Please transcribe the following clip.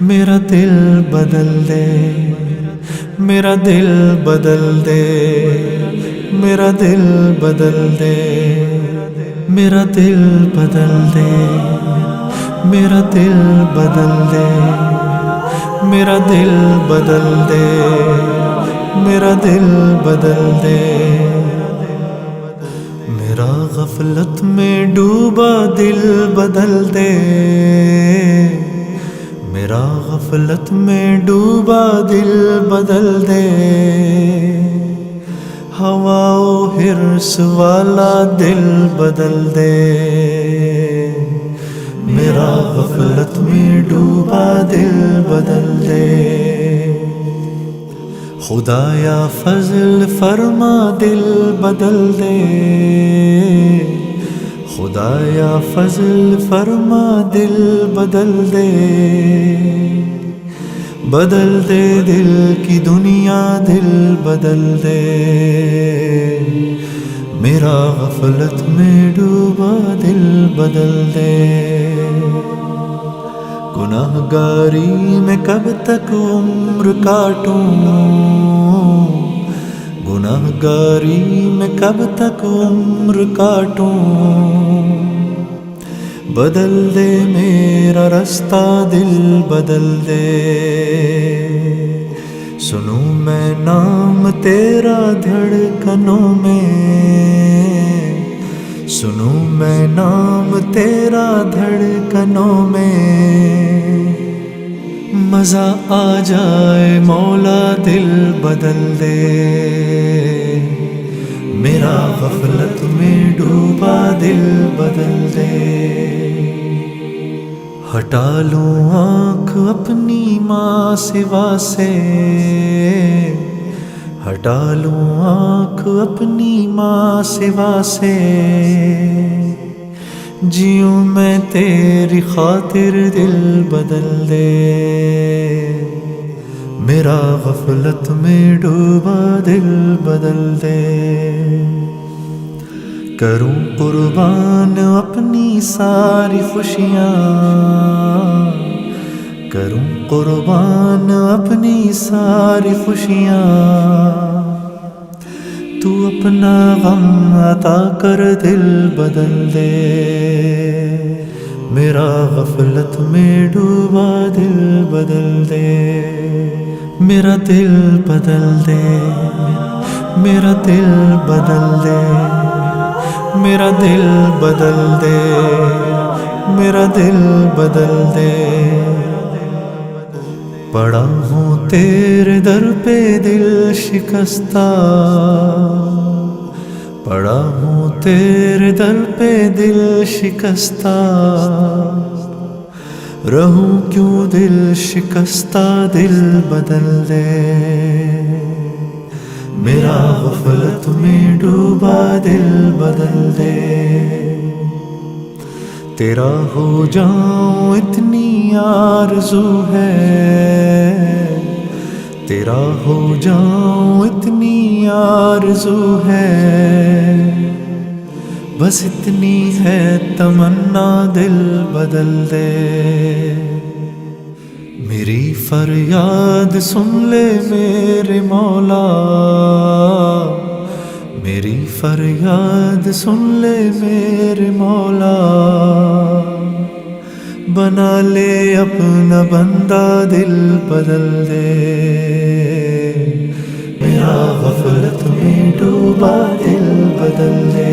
میرا دل بدل دے، میرا دل بدل دے، میرا دل بدل دے، میرا دل بدل دے، میرا دل بدل دے، میرا دل بدل دے، میرا دل بدل دے، میرا غفلت میں ڈوبا دل بدل دے، میرا غفلت میں ڈوبا دل بدل دے، ہوا و حرص والا دل بدل دے، میرا غفلت میں ڈوبا دل بدل دے، خدایا فضل فرما دل بدل دے، خدایا فضل فرما دل بدل دے، بدل دے دل کی دنیا دل بدل دے، میرا غفلت میں ڈوبا دل بدل دے، گناہ گاری میں کب تک عمر کاٹوں، گناہ گاری میں کب تک عمر کاٹوں، بدل دے میرا رستہ دل بدل دے، سنوں میں نام تیرا دھڑکنوں میں، سنوں میں نام تیرا دھڑکنوں میں، مزہ آ جائے مولا دل بدل دے، میرا غفلت میں ڈوبا دل بدل دے، ہٹا لوں آنکھ اپنی ماں سوا سے، ہٹا لوں آنکھ اپنی ماں سوا سے، جیوں میں تیری خاطر دل بدل دے، میرا غفلت میں ڈوبا دل بدل دے، کروں قربان اپنی ساری خوشیاں، کروں قربان اپنی ساری خوشیاں، تو اپنا غم عطا کر دل بدل دے، میرا غفلت میں ڈوبا دل بدل دے، میرا دل بدل دے، میرا دل بدل دے، میرا دل بدل دے، میرا دل بدل دے، پڑا ہوں تیرے در پہ دل شکستہ، پڑا ہوں تیرے در پہ دل شکستہ، رہوں کیوں دل شکستہ دل بدل دے، میرا غفلت میں ڈوبا دل بدل دے، تیرا ہو جاؤں اتنی آرزو ہے، تیرا ہو جاؤں اتنی آرزو ہے، بس اتنی ہے تمنا دل بدل دے، میری فریاد سن لے میرے مولا، میری فریاد سن لے میرے مولا، بنا لے اپنا بندہ دل بدل دے، میرا غفلت میں ڈوبا دل بدل دے،